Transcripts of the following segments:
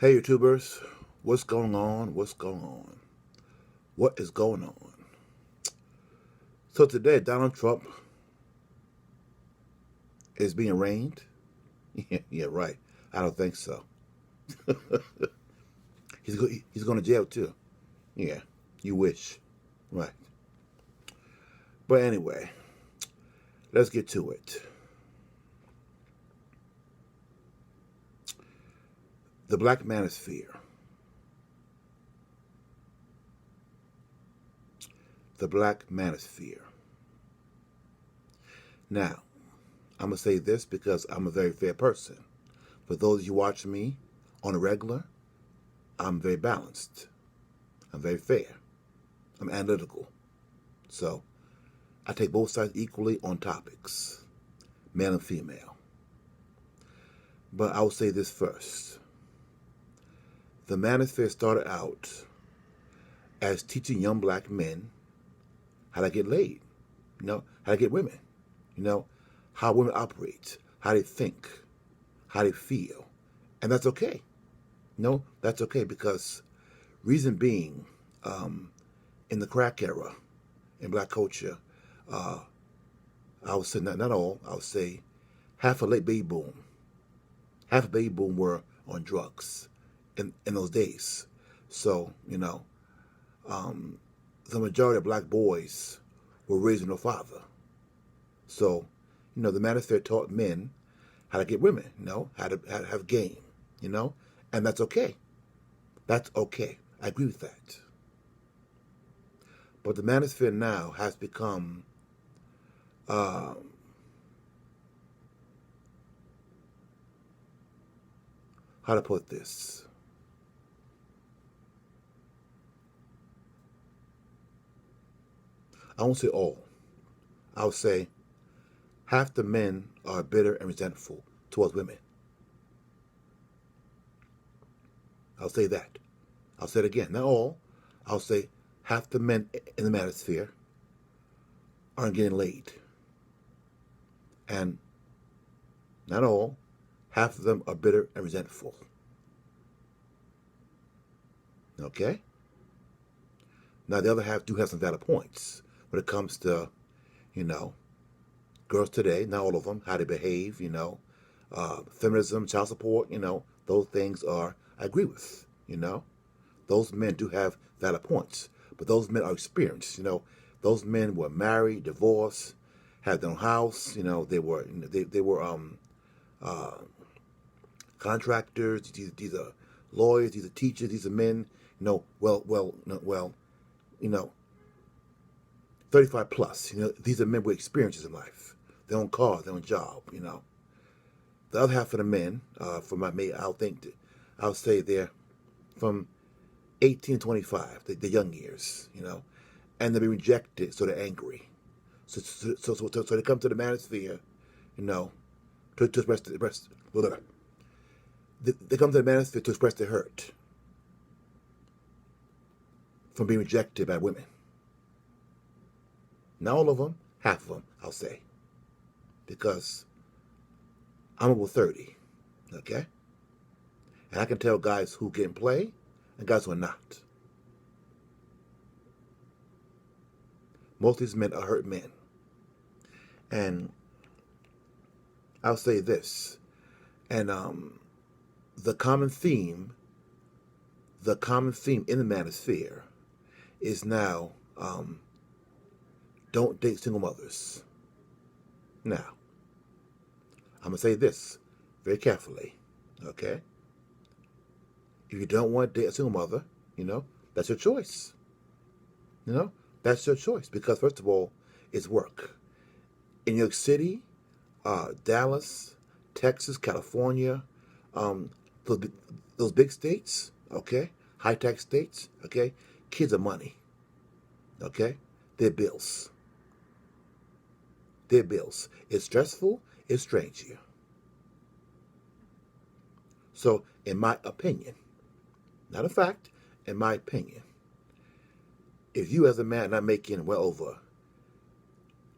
Hey YouTubers, what's going on? What's going on? What is going on? So today Donald Trump is being arraigned. Yeah, right. I don't think so. He's going to jail too. Yeah, you wish. Right. But anyway, let's get to it. The Black Manosphere. The Black Manosphere. Now, I'm going to say this because I'm a very fair person. For those of you watching me on a regular, I'm very balanced. I'm very fair. I'm analytical. So I take both sides equally on topics, male and female. But I will say this first. The Manosphere started out as teaching young black men how to get laid, how to get women, how women operate, how they think, how they feel. And that's okay. That's okay because reason being, in the crack era, in black culture, I would say not all, I would say half a late baby boom. Half a baby boom were on drugs in those days. So, the majority of black boys were raised with no father. So, the Manosphere taught men how to get women, how to have game, and that's okay. That's okay. I agree with that. But the Manosphere now has become how to put this? I won't say all. I'll say half the men are bitter and resentful towards women. I'll say that. I'll say it again. Not all. I'll say half the men in the Manosphere aren't getting laid. And not all. Half of them are bitter and resentful. Okay? Now, the other half do have some valid points when it comes to, you know, girls today, not all of them, how they behave, feminism, child support, those things are, I agree with, Those men do have valid points, but those men are experienced, Those men were married, divorced, had their own house, they were uh, contractors, these are lawyers, these are teachers, these are men, well, you know, 35 plus. These are men with experiences in life. Their own car, their own job. The other half of the men, for my mate, I'll say they're from 18 to 25, the young years. And they've been rejected, so they're angry. So they come to the Manosphere, to express they come to the Manosphere to express their hurt from being rejected by women. Not all of them, half of them, I'll say. Because I'm over 30, okay? And I can tell guys who can play and guys who are not. Most of these men are hurt men. And I'll say this. And the common theme in the Manosphere is now don't date single mothers. Now, I'm going to say this very carefully, okay? If you don't want to date a single mother, that's your choice. That's your choice because, first of all, it's work. In New York City, Dallas, Texas, California, um, those big states, okay, high-tax states, okay, kids are money, okay? They're bills. They're bills. It's stressful. It strains you. So, in my opinion, not a fact, in my opinion, if you as a man are not making well over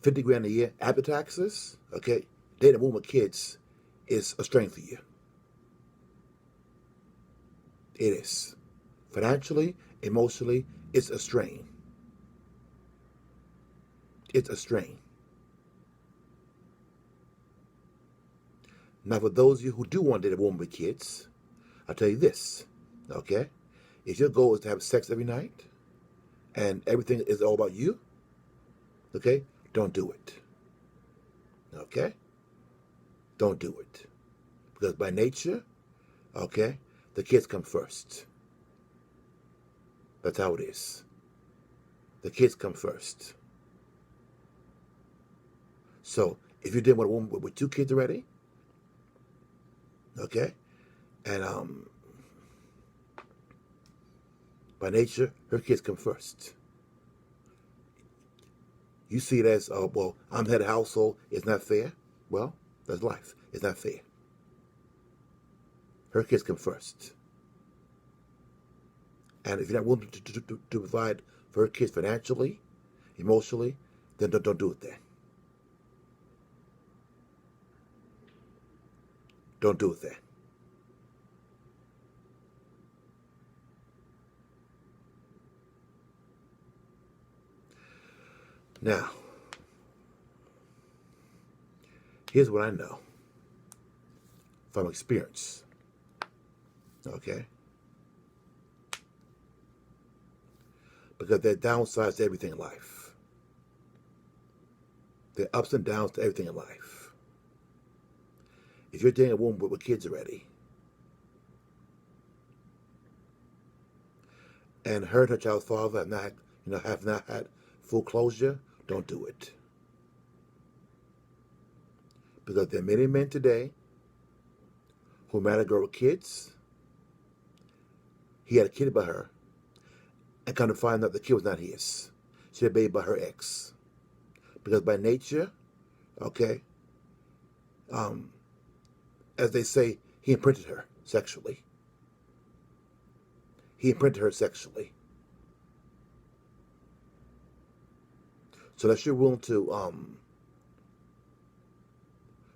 50 grand a year after taxes, okay, dating a woman with kids is a strain for you. It is. Financially, emotionally, it's a strain. It's a strain. Now, for those of you who do want to date a woman with kids, I'll tell you this, okay? If your goal is to have sex every night and everything is all about you, okay, don't do it. Okay? Don't do it. Because by nature, okay, the kids come first. That's how it is. The kids come first. So if you're dealing with a woman with 2 kids already, okay, and by nature, her kids come first. You see it as, well, I'm head of household, it's not fair. Well, that's life. It's not fair. Her kids come first. And if you're not willing to provide for her kids financially, emotionally, then don't do it then. Don't do it then. Now, here's what I know from experience. Okay? Because there are downsides to everything in life. There are ups and downs to everything in life. If you're dating a woman with kids already, and her and her child's father have not had full closure, don't do it. Because there are many men today who married a girl with kids. He had a kid by her, and kind of find out the kid was not his. She had a baby by her ex. Because by nature, okay, as they say, he imprinted her sexually. He imprinted her sexually. So unless you're willing to,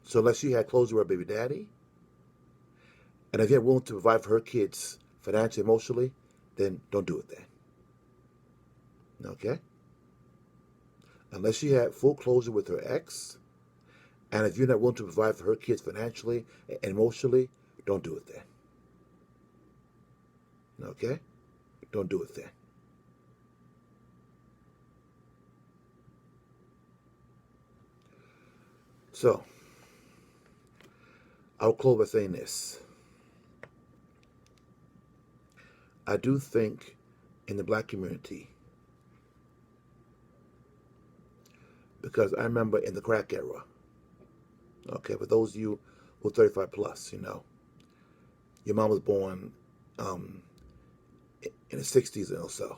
so unless she had closure with her baby daddy, and if you're willing to provide for her kids financially, emotionally, then don't do it then. Okay? Unless she had full closure with her ex, and if you're not willing to provide for her kids financially and emotionally, don't do it then. Okay? Don't do it then. So, I'll close by saying this. I do think in the black community, because I remember in the crack era, okay, for those of you who are 35 plus, your mom was born in the 60s or so,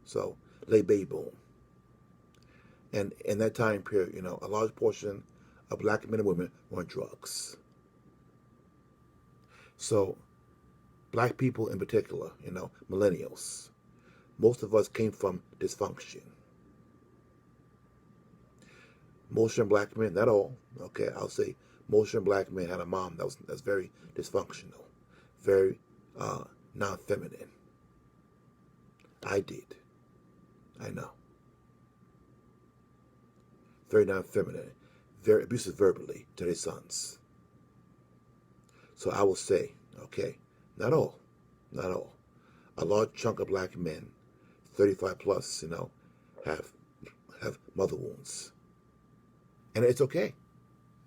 so late baby boom. And in that time period, a large portion of black men and women were on drugs. So black people in particular, millennials, most of us came from dysfunction. Most black men, not all, okay, I'll say most black men had a mom that's very dysfunctional, very non-feminine. I did. I know. Very non-feminine, very abusive verbally to their sons. So I will say, okay, not all. A large chunk of black men, 35 plus, have mother wounds. And it's okay.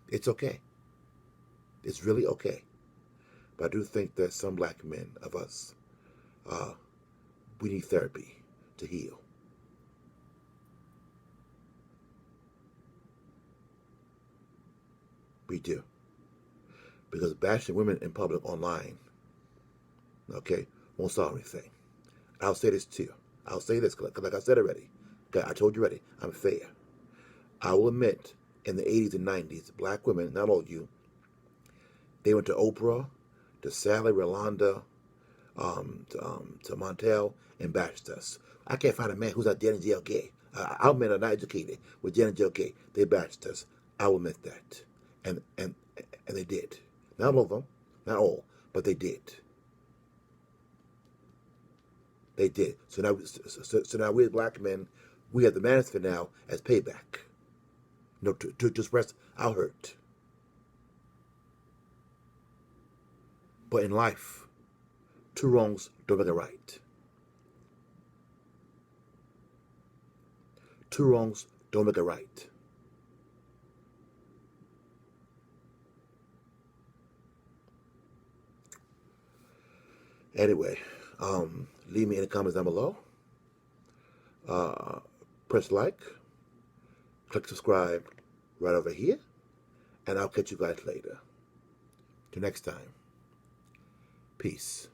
It's okay. It's really okay. But I do think that some black men of us, we need therapy to heal. We do. Because bashing women in public online, okay, won't solve anything. I'll say this too. I'll say this, because like I said already, okay, I told you already, I'm fair. I will admit, in the 80s and 90s, black women, not all of you, they went to Oprah, to Sally, Rolanda, to Montel, and bashed us. I can't find a man who's not dead in jail gay. Our men are not educated. We're dead in jail gay. They bashed us. I will admit that. And they did. Not all of them, not all, but they did. They did. So now we as black men, we have the manosphere now as payback. To express our hurt. But in life, two wrongs don't make a right. Two wrongs don't make a right. Anyway, leave me in the comments down below. Press like, click subscribe right over here, and I'll catch you guys later. Till next time, peace.